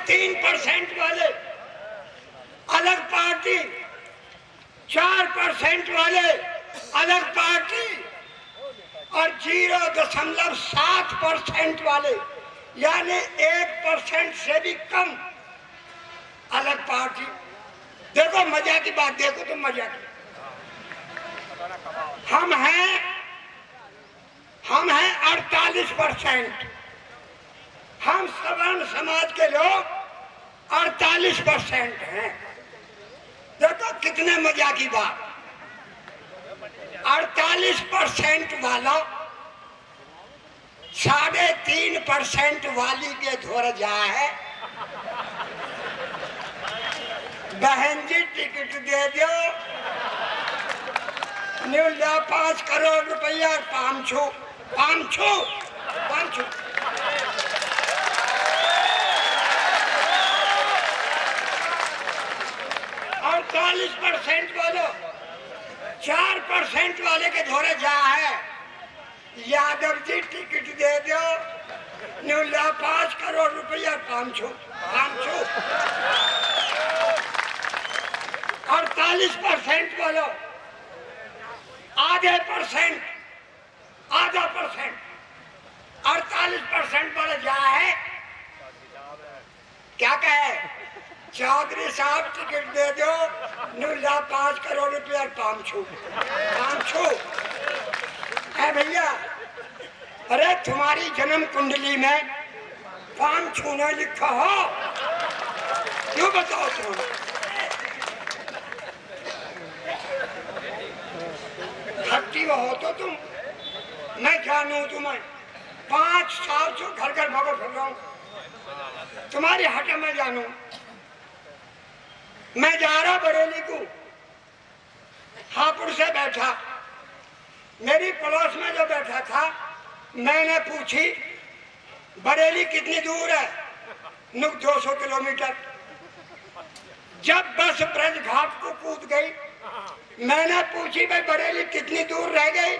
3% वाले अलग पार्टी, 4% वाले अलग पार्टी और 0.7% वाले यानी 1% से भी कम अलग पार्टी। देखो मजा की बात, देखो तुम मजा की। हम हैं 48%। हम सवर्ण समाज के लोग 48% हैं। देखो कितने मजा की बात। 48% वाला 3.5% वाली के धोर जा है। बहन जी टिकट दे दो, न्यूला 5 करोड़ रुपया पामछू 48% वालों 4% वाले के धोरे जा है। यादव जी टिकट दे दो, न्यूला 5 करोड़ रुपया पामछू 48% वालों आधा परसेंट 48% वाले जा है। क्या कहे? चौधरी साहब टिकट दे दो, न्यूला 5 करोड़ रुपया पामछू है भैया। अरे तुम्हारी जन्म कुंडली में पामछू ने लिखा हो, क्यों बताओ तुम? खट्टी हो तो तुम, मैं जानू तुम्हें 5 साल से घर घर भगो फिर रहा हूं, तुम्हारी हट में जानू। मैं जा रहा बरेली को, हापुड़ से बैठा, मेरी पड़ोस में जो बैठा था, मैंने पूछी बरेली कितनी दूर है? 200 किलोमीटर। जब बस ब्रज घाट को कूद गई, मैंने पूछी भाई बरेली कितनी दूर रह गई?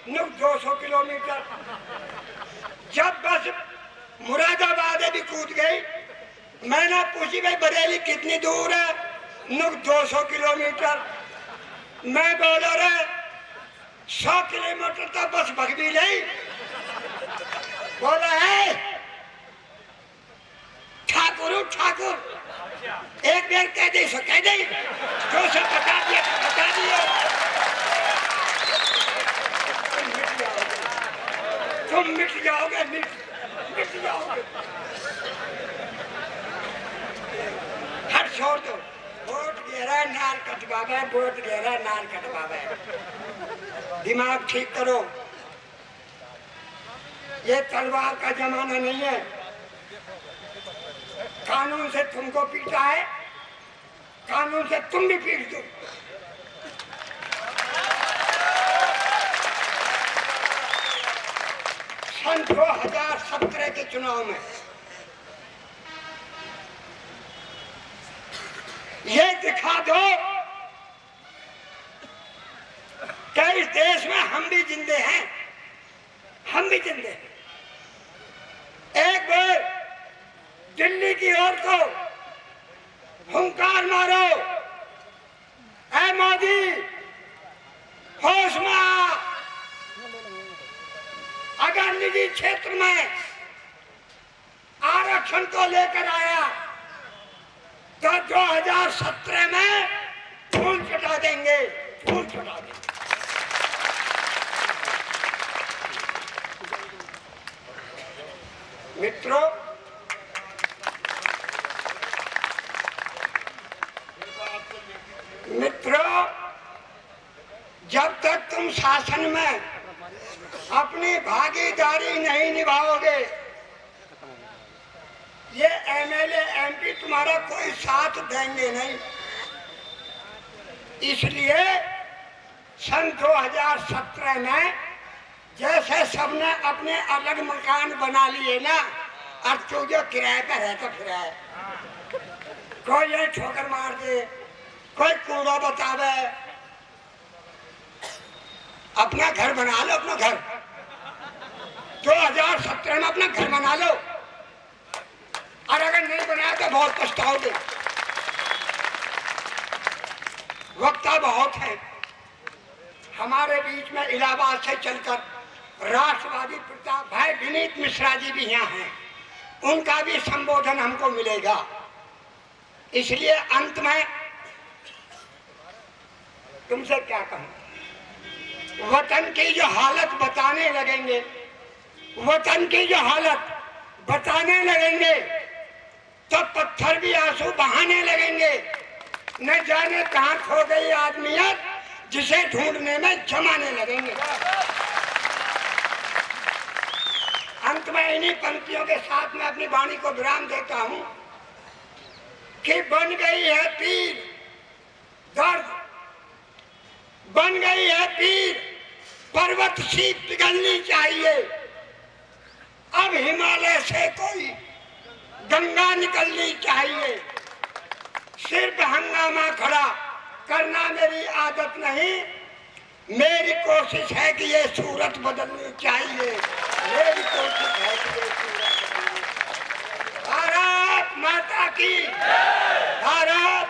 200 किलोमीटर। जब बस मुरादाबाद भी कूद गई, मैंने पूछी भाई बरेली कितनी दूर है? 200 किलोमीटर। मैं बोला रे 100 किलोमीटर तो बस भग भी नहीं। बोला है ठाकुर एक बार कह दे सो कह दे, जो सब बता दिया बता दिया। तुम मिट जाओगे, मिट जाओगे। हट छोड़ दो। वोट गहरा नार कटवावे, वोट गहरा नार कटवावे। दिमाग ठीक करो, ये तलवार का जमाना नहीं है। कानून से तुमको पीटा है, कानून से तुम भी पीट दो। सन 2017 के चुनाव में ये दिखा दो कि इस देश में हम भी जिंदे हैं, हम भी जिंदे हैं। एक बार दिल्ली की ओर को हुंकार मारो, ऐ मोदी होश में आ। अगर निजी क्षेत्र में आरक्षण को लेकर आया तो 2017 में फूल छुटा देंगे, फूल छुटा देंगे। मित्रों, जब तक तुम शासन में अपनी भागीदारी नहीं निभाओगे, ये एमएलए एमपी तुम्हारा कोई साथ देंगे नहीं। इसलिए सन 2017 में जैसे सबने अपने अलग मकान बना लिए ना, और तू जो किराए पर है तो फिर है, कोई ये ठोकर मार दे, कोई कूड़ा बतावे, अपना घर बना लो, अपना घर 2017 में अपना घर बना लो। और अगर अगर नहीं बनाया तो बहुत पछताओगे। वक्ता बहुत है हमारे बीच में। इलाहाबाद से चलकर राष्ट्रवादी प्रताप भाई विनीत मिश्रा जी भी यहाँ हैं, उनका भी संबोधन हमको मिलेगा। इसलिए अंत में तुमसे क्या कहूं, वतन की जो हालत बताने लगेंगे, वतन की जो हालत बताने लगेंगे तो पत्थर भी आंसू बहाने लगेंगे। न जाने कहां खो गई आदमियत जिसे ढूंढने में जमाने लगेंगे। अंत में इन्हीं पंक्तियों के साथ मैं अपनी वाणी को विराम देता हूं कि बन गई है पीर दर्द, बन गई है पीर पर्वत सी पिघलनी चाहिए। अब हिमालय से कोई गंगा निकलनी चाहिए। सिर्फ हंगामा खड़ा करना मेरी आदत नहीं, मेरी कोशिश है कि ये सूरत बदलनी चाहिए। मेरी कोशिश है कि ये सूरत बदलनी चाहिए। भारत माता की, भारत।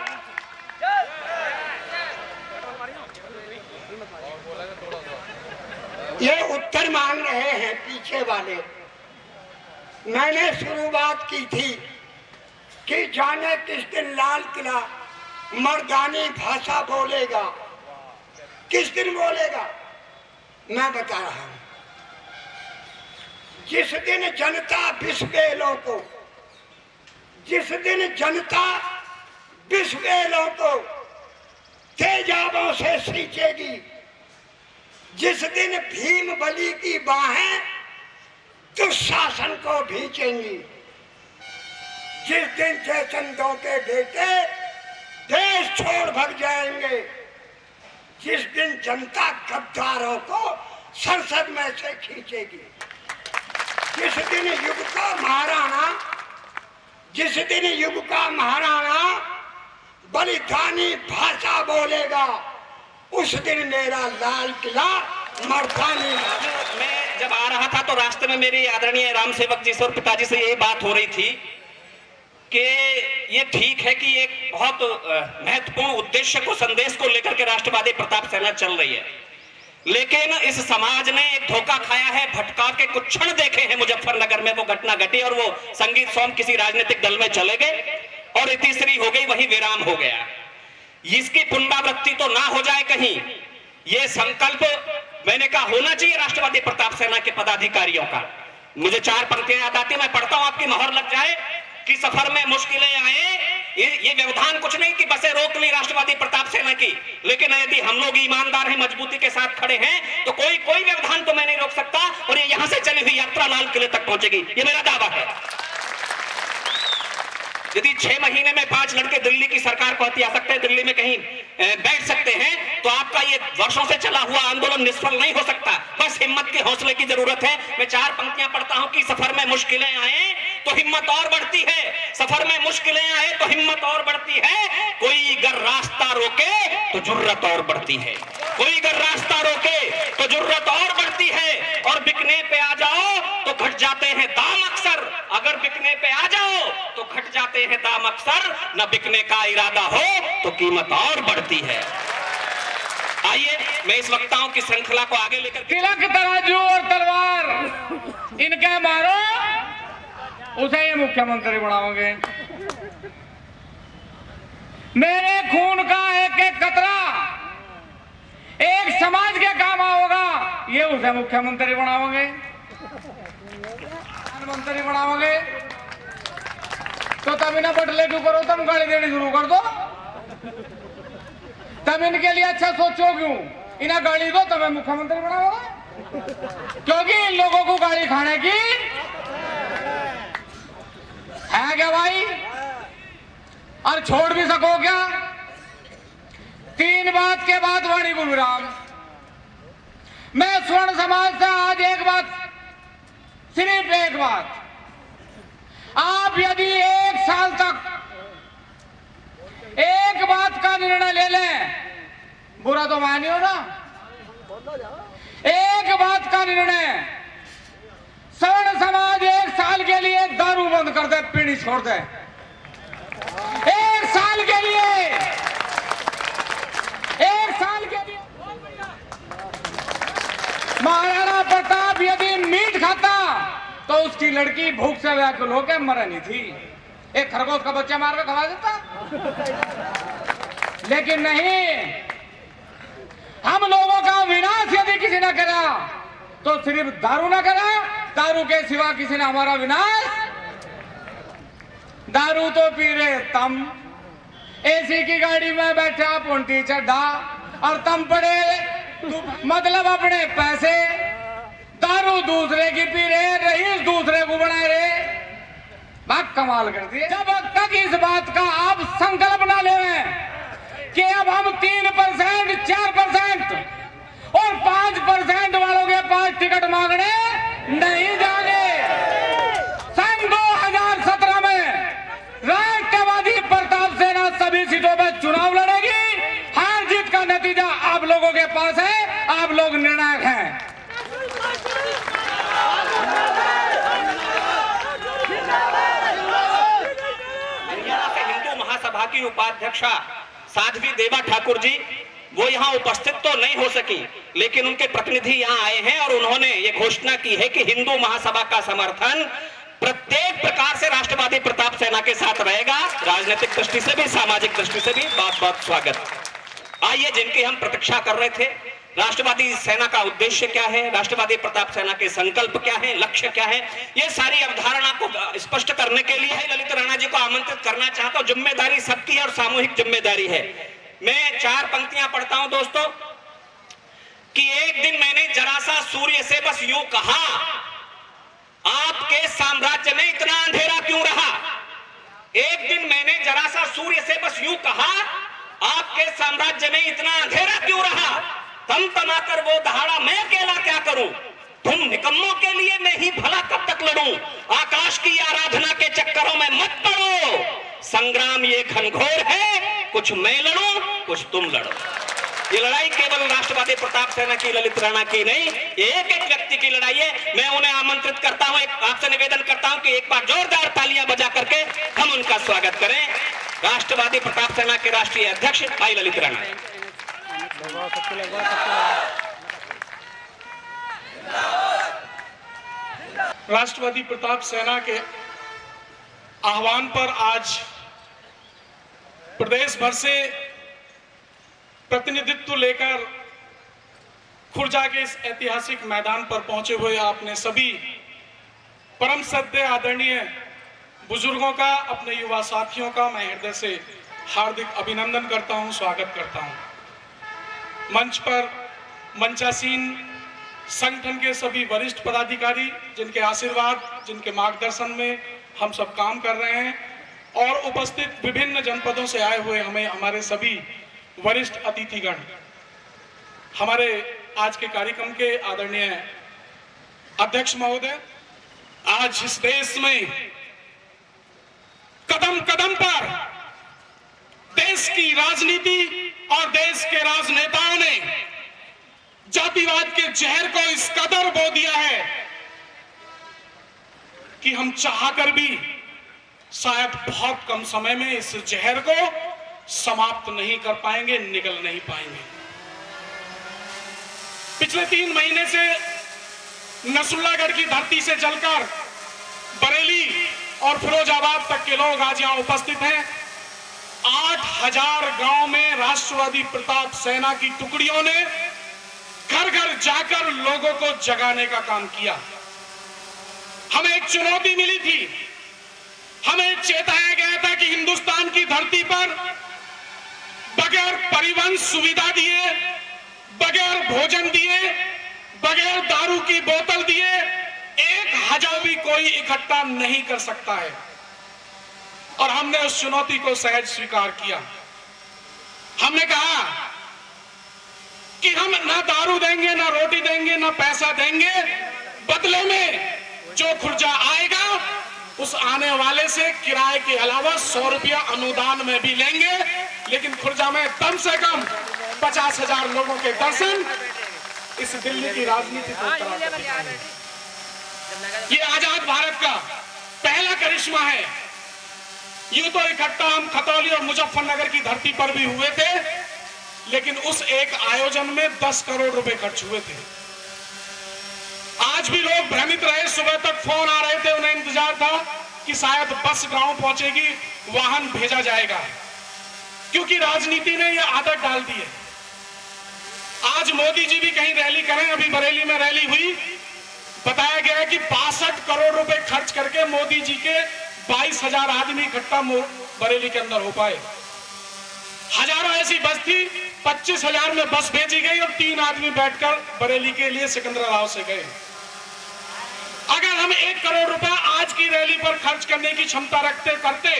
ये उत्तर मांग रहे हैं पीछे वाले। मैंने शुरुआत की थी कि जाने किस दिन लाल किला मर्दानी भाषा बोलेगा, किस दिन बोलेगा। मैं बता रहा हूं, जिस दिन जनता बिस्बेलों को, जिस दिन जनता बिस्बेलों को तेजाबों से सींचेगी, जिस दिन भीम बली की बाहें दुशासन को भींचेंगी, जिस दिन जयचंदों के बेटे देश छोड़ भाग जाएंगे, जिस दिन जनता गद्दारों को संसद में से खींचेगी, जिस दिन युग का महाराणा, जिस दिन युग का महाराणा बलिदानी भाषा बोलेगा, उस दिन मेरा लाल किला मर्दानी। मैं जब आ रहा था तो रास्ते में मेरी आदरणीय राम सेवक जी से और पिताजी से यही बात हो रही थी कि ये ठीक है कि एक बहुत महत्वपूर्ण उद्देश्य को, संदेश को लेकर के राष्ट्रवादी प्रताप सेना चल रही है, लेकिन इस समाज ने एक धोखा खाया है। भटकाव के कुछ क्षण देखे हैं मुजफ्फरनगर में, वो घटना घटी और वो संगीत सोम किसी राजनीतिक दल में चले गए और तीसरी हो गई, वही विराम हो गया। इसकी पुनरावृत्ति तो ना हो जाए कहीं, ये संकल्प मैंने कहा होना चाहिए राष्ट्रवादी प्रताप सेना के पदाधिकारियों का। मुझे 4 पंक्तियां याद आती, मैं पढ़ता हूं, आपकी मोहर लग जाए। कि सफर में मुश्किलें आए, ये व्यवधान कुछ नहीं कि बसें रोक ली राष्ट्रवादी प्रताप सेना की, लेकिन यदि हम लोग ईमानदार हैं, मजबूती के साथ खड़े हैं, तो कोई व्यवधान तो मैं नहीं रोक सकता और ये यहां से चली हुई यात्रा लाल किले तक पहुंचेगी, ये मेरा दावा है। यदि 6 महीने में 5 लड़के दिल्ली की सरकार को हथिया सकते हैं, दिल्ली में कहीं बैठ सकते हैं, तो आपका ये वर्षों से चला हुआ आंदोलन निष्फल नहीं हो सकता। बस हिम्मत के हौसले की जरूरत है। मैं 4 पंक्तियां पढ़ता हूं कि सफर में मुश्किलें आए तो हिम्मत और बढ़ती है, सफर में मुश्किलें आए तो हिम्मत और बढ़ती है, कोई अगर रास्ता रोके तो जुर्रत और बढ़ती है, कोई अगर रास्ता रोके तो जुर्रत और बढ़ती है, और बिकने पे आ जाओ तो घट जाते हैं दाम अक्सर, अगर बिकने पे आ जाओ तो घट जाते हैं दाम अक्सर, न बिकने का इरादा हो तो कीमत और बढ़ती है। आइए मैं इस वक्ताओं की श्रृंखला को आगे लेकर, तिलक तराजू और तलवार इनके मारो, उसे ये मुख्यमंत्री बनाओगे। मेरे खून का एक एक कतरा एक समाज के काम आओगा, ये उसे मुख्यमंत्री बनाओगे, प्रधानमंत्री बनाओगे। तो तब इन्हें बटले क्यों करो, तुम गाली देनी शुरू कर दो, तब इनके लिए अच्छा सोचो क्यों, इन्हें गाली दो तब मुख्यमंत्री बनाओगे, क्योंकि इन लोगों को गाली खाने की है क्या भाई, और छोड़ भी सको क्या। 3 बात के बाद वाणी को विराम। मैं स्वर्ण समाज से आज एक बात, सिर्फ एक बात, आप यदि 1 साल तक एक बात का निर्णय ले लें, बुरा तो मानियो ना, एक बात का निर्णय, स्वर्ण समाज 1 साल के लिए दारू बंद बंद कर दे, पीढ़ी छोड़ दे। 1 साल के लिए, 1 साल के लिए महाराणा प्रताप यदि मीट खाता तो उसकी लड़की भूख से व्याकुल होकर मर नहीं थी। एक खरगोश का बच्चा मार के खवा देता, लेकिन नहीं, हम लोगों का विनाश यदि किसी ने करा तो सिर्फ दारू ना करा, दारू के सिवा किसी ने हमारा विनाश। दारू तो पी रहे तम, एसी की गाड़ी में बैठा पुंटी चढ़ा और तम पड़े, मतलब अपने पैसे। दारू दूसरे की पी रहे, रईस दूसरे को बना रहे, बात कमाल कर दी। जब तक इस बात का आप संकल्प ना ले कि अब हम 3%, 4% और 5% वालों के पास टिकट मांगने नहीं जाएंगे। सन 2017 में राष्ट्रवादी प्रताप सेना सभी सीटों पर चुनाव लड़ेगी। हार जीत का नतीजा आप लोगों के पास है, आप लोग निर्णायक हैं। हिंदू महासभा की उपाध्यक्षा साध्वी देवा ठाकुर जी, वो यहाँ उपस्थित तो नहीं हो सकी, लेकिन उनके प्रतिनिधि यहाँ आए हैं और उन्होंने ये घोषणा की है कि हिंदू महासभा का समर्थन प्रत्येक प्रकार से राष्ट्रवादी प्रताप सेना के साथ रहेगा, राजनीतिक दृष्टि से भी, सामाजिक दृष्टि से भी। बहुत बहुत स्वागत। आइए, जिनकी हम प्रतीक्षा कर रहे थे, राष्ट्रवादी सेना का उद्देश्य क्या है, राष्ट्रवादी प्रताप सेना के संकल्प क्या है, लक्ष्य क्या है, ये सारी अवधारणा को स्पष्ट करने के लिए ललित राणा जी को आमंत्रित करना चाहता हूं। जिम्मेदारी सबकी है और सामूहिक जिम्मेदारी है। मैं 4 पंक्तियां पढ़ता हूं दोस्तों कि एक दिन मैंने जरा सा सूर्य से बस यूं कहा, आपके साम्राज्य में इतना अंधेरा क्यों रहा। एक दिन मैंने जरा सा सूर्य से बस यूं कहा, आपके साम्राज्य में इतना अंधेरा क्यों रहा। तम तमाकर वो दहाड़ा मैं अकेला क्या करूं, तुम निकम्मों के लिए मैं ही भला कब तक लड़ूं। आकाश की आराधना के चक्करों में मत पड़ो, संग्राम ये घनघोर है, कुछ मैं लड़ूं कुछ तुम लड़ो। ये लड़ाई केवल राष्ट्रवादी प्रताप सेना की, ललित राणा की नहीं, एक एक व्यक्ति की लड़ाई है। मैं उन्हें आमंत्रित करता हूं, आपसे निवेदन करता हूं कि एक बार जोरदार तालियां बजा करके हम उनका स्वागत करें। राष्ट्रवादी प्रताप सेना के राष्ट्रीय अध्यक्ष भाई ललित राणा। राष्ट्रवादी प्रताप सेना के आह्वान पर आज प्रदेश भर से प्रतिनिधित्व लेकर खुर्जा के इस ऐतिहासिक मैदान पर पहुंचे हुए आपने सभी परम श्रद्धेय आदरणीय बुजुर्गों का, अपने युवा साथियों का मैं हृदय से हार्दिक अभिनंदन करता हूं, स्वागत करता हूं। मंच पर मंचासीन संगठन के सभी वरिष्ठ पदाधिकारी, जिनके आशीर्वाद, जिनके मार्गदर्शन में हम सब काम कर रहे हैं, और उपस्थित विभिन्न जनपदों से आए हुए हमारे सभी वरिष्ठ अतिथिगण, हमारे आज के कार्यक्रम के आदरणीय अध्यक्ष महोदय। आज इस देश में कदम कदम पर देश की राजनीति और देश के राजनेताओं ने जातिवाद के जहर को इस कदर बो दिया है कि हम चाहकर भी शायद बहुत कम समय में इस जहर को समाप्त नहीं कर पाएंगे, निगल नहीं पाएंगे। पिछले 3 महीने से नसरुल्लागढ़ की धरती से चलकर बरेली और फिरोजाबाद तक के लोग आज यहां उपस्थित हैं। 8000 गांव में राष्ट्रवादी प्रताप सेना की टुकड़ियों ने घर घर जाकर लोगों को जगाने का काम किया। हमें एक चुनौती मिली थी, हमें चेताया गया था कि हिंदुस्तान की धरती पर बगैर परिवहन सुविधा दिए, बगैर भोजन दिए, बगैर दारू की बोतल दिए 1000 भी कोई इकट्ठा नहीं कर सकता है। और हमने उस चुनौती को सहज स्वीकार किया। हमने कहा कि हम ना दारू देंगे, ना रोटी देंगे, ना पैसा देंगे, बदले में जो खुर्जा आएगा उस आने वाले से किराए के अलावा 100 रुपया अनुदान में भी लेंगे, लेकिन खुर्जा में कम से कम 50,000 लोगों के दर्शन इस दिल्ली की राजनीति को ये आजाद भारत का पहला करिश्मा है। यूं तो इकट्ठा हम खतौली और मुजफ्फरनगर की धरती पर भी हुए थे, लेकिन उस एक आयोजन में 10 करोड़ रुपए खर्च हुए थे। आज भी लोग भ्रमित रहे, सुबह तक फोन आ रहे थे, उन्हें इंतजार था कि शायद बस गांव पहुंचेगी, वाहन भेजा जाएगा, क्योंकि राजनीति ने यह आदत डाल दी है। आज मोदी जी भी कहीं रैली करें, अभी बरेली में रैली हुई, बताया गया है कि 62 करोड़ रुपए खर्च करके मोदी जी के 22,000 आदमी इकट्ठा बरेली के अंदर हो पाए। हजारों ऐसी बस थी, 25,000 में बस भेजी गई और 3 आदमी बैठकर बरेली के लिए सिकंदराबाद से गए। अगर हम 1 करोड़ रुपया आज की रैली पर खर्च करने की क्षमता रखते करते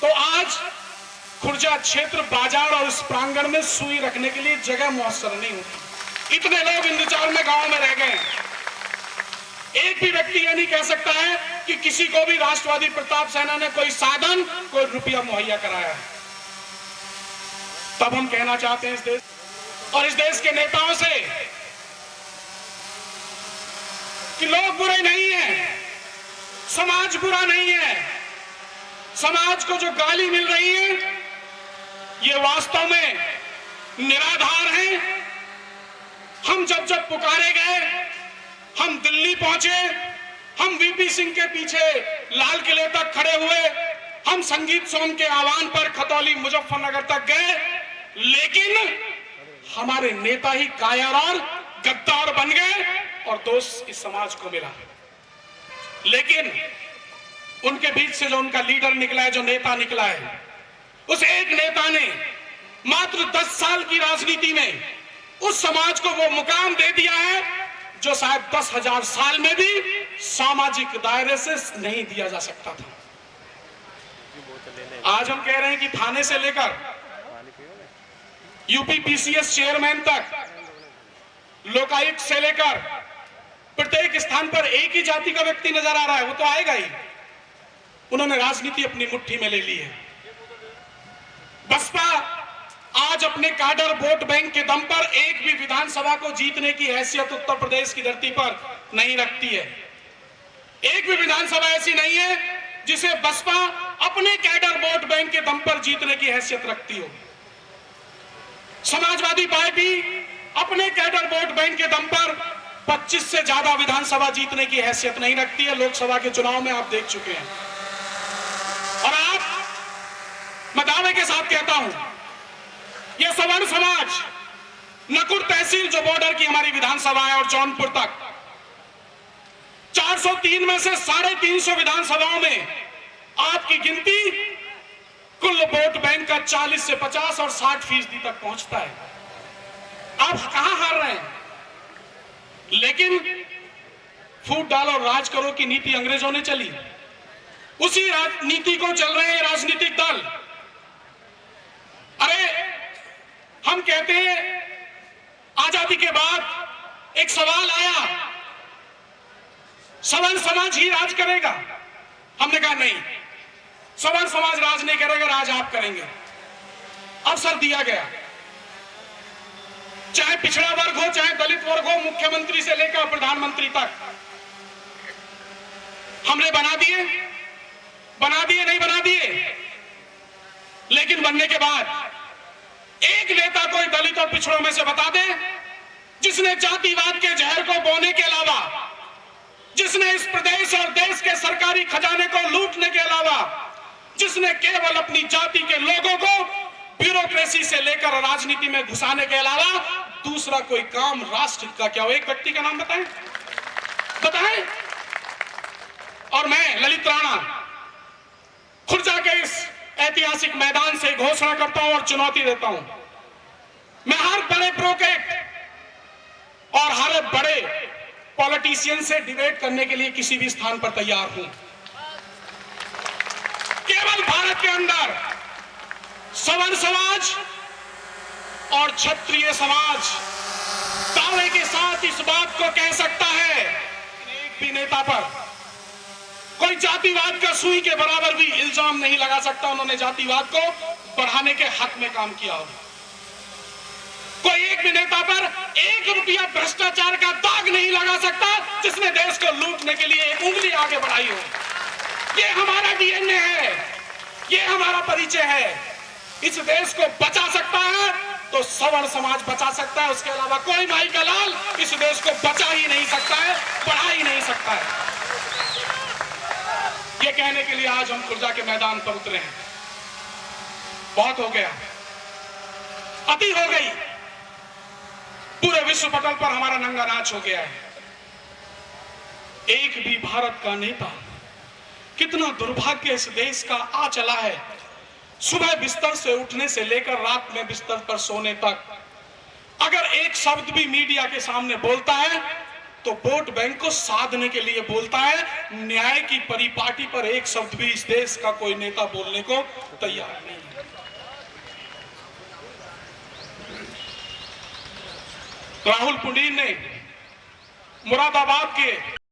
तो आज खुर्जा क्षेत्र, बाजार और इस प्रांगण में सुई रखने के लिए जगह मुयस्सर नहीं होती। इतने लोग इंतजार में गांव में रह गए। एक भी व्यक्ति यह नहीं कह सकता है कि किसी को भी राष्ट्रवादी प्रताप सेना ने कोई साधन, कोई रुपया मुहैया कराया है। तब हम कहना चाहते हैं इस देश और इस देश के नेताओं से कि लोग बुरे नहीं हैं, समाज बुरा नहीं है। समाज को जो गाली मिल रही है ये वास्तव में निराधार है। हम जब पुकारे गए, हम दिल्ली पहुंचे, हम वीपी सिंह के पीछे लाल किले तक खड़े हुए, हम संगीत सोम के आह्वान पर खतौली मुजफ्फरनगर तक गए, लेकिन हमारे नेता ही कायर और गद्दार बन गए और दोष इस समाज को मिला। लेकिन उनके बीच से जो उनका लीडर निकला है, जो नेता निकला है, उस एक नेता ने मात्र 10 साल की राजनीति में उस समाज को वो मुकाम दे दिया है जो शायद 10,000 साल में भी सामाजिक दायरे से नहीं दिया जा सकता था। आज हम कह रहे हैं कि थाने से लेकर यूपी पीसीएस चेयरमैन तक, लोकायुक्त से लेकर प्रत्येक स्थान पर एक ही जाति का व्यक्ति नजर आ रहा है। वो तो आएगा ही। उन्होंने राजनीति अपनी मुट्ठी में ले ली है। बसपा आज अपने काडर वोट बैंक के दम पर एक भी विधानसभा को जीतने की हैसियत उत्तर प्रदेश की धरती पर नहीं रखती है। एक भी विधानसभा ऐसी नहीं है जिसे बसपा अपने कैडर वोट बैंक के दम पर जीतने की हैसियत रखती हो। समाजवादी पार्टी अपने कैडर वोट बैंक के दम पर 25 से ज्यादा विधानसभा जीतने की हैसियत नहीं रखती है। लोकसभा के चुनाव में आप देख चुके हैं। और आप, मैं दावे के साथ कहता हूं, यह सवर्ण समाज नकुर तहसील जो बॉर्डर की हमारी विधानसभा है और जौनपुर तक 403 में से 350 विधानसभाओं में आपकी गिनती कुल वोट बैंक का 40 से 50 और 60% तक पहुंचता है। आप कहां हार रहे हैं? लेकिन फूट डालो और राज करो की नीति अंग्रेजों ने चली, उसी नीति को चल रहे हैं राजनीतिक दल। अरे हम कहते हैं आजादी के बाद एक सवाल आया, सवर्ण समाज ही राज करेगा। हमने कहा नहीं, सवर्ण समाज राज नहीं करेगा, राज आप करेंगे। अवसर दिया गया, चाहे पिछड़ा वर्ग हो, चाहे दलित वर्ग हो, मुख्यमंत्री से लेकर प्रधानमंत्री तक। हमने बना दिए नहीं बना दिए, लेकिन बनने के बाद एक नेता कोई दलित और पिछड़ों में से बता दे जिसने जातिवाद के जहर को बोने के अलावा, जिसने इस प्रदेश और देश के सरकारी खजाने को लूटने के अलावा, जिसने केवल अपनी जाति के लोगों को ब्यूरोक्रेसी से लेकर राजनीति में घुसाने के अलावा दूसरा कोई काम राष्ट्र का क्या हो? एक व्यक्ति का नाम बताएं। और मैं ललित राणा खुर्जा के इस ऐतिहासिक मैदान से घोषणा करता हूं और चुनौती देता हूं, मैं हर बड़े प्रोजेक्ट और हर बड़े पॉलिटिशियन से डिबेट करने के लिए किसी भी स्थान पर तैयार हूं। केवल भारत के अंदर सवर्ण समाज और क्षत्रिय समाज दावे के साथ इस बात को कह सकता है, एक भी नेता पर कोई जातिवाद का सुई के बराबर भी इल्जाम नहीं लगा सकता उन्होंने जातिवाद को बढ़ाने के हक में काम किया हो। कोई एक भी नेता पर 1 रुपया भ्रष्टाचार का दाग नहीं लगा सकता जिसने देश को लूटने के लिए एक उंगली आगे बढ़ाई हो। ये हमारा परिचय है। इस देश को बचा सकता है तो सवर्ण समाज बचा सकता है, उसके अलावा कोई माई का लाल इस देश को बचा ही नहीं सकता है, बढ़ा ही नहीं सकता है। ये कहने के लिए आज हम खुर्जा के मैदान पर उतरे हैं। बहुत हो गया, अति हो गई, पूरे विश्व पटल पर हमारा नंगा नाच हो गया है। एक भी भारत का नेता, कितना दुर्भाग्य इस देश का आ चला है, सुबह बिस्तर से उठने से लेकर रात में बिस्तर पर सोने तक अगर एक शब्द भी मीडिया के सामने बोलता है तो वोट बैंक को साधने के लिए बोलता है। न्याय की परिपाटी पर एक शब्द भी इस देश का कोई नेता बोलने को तैयार नहीं है। राहुल पुंडीर ने मुरादाबाद के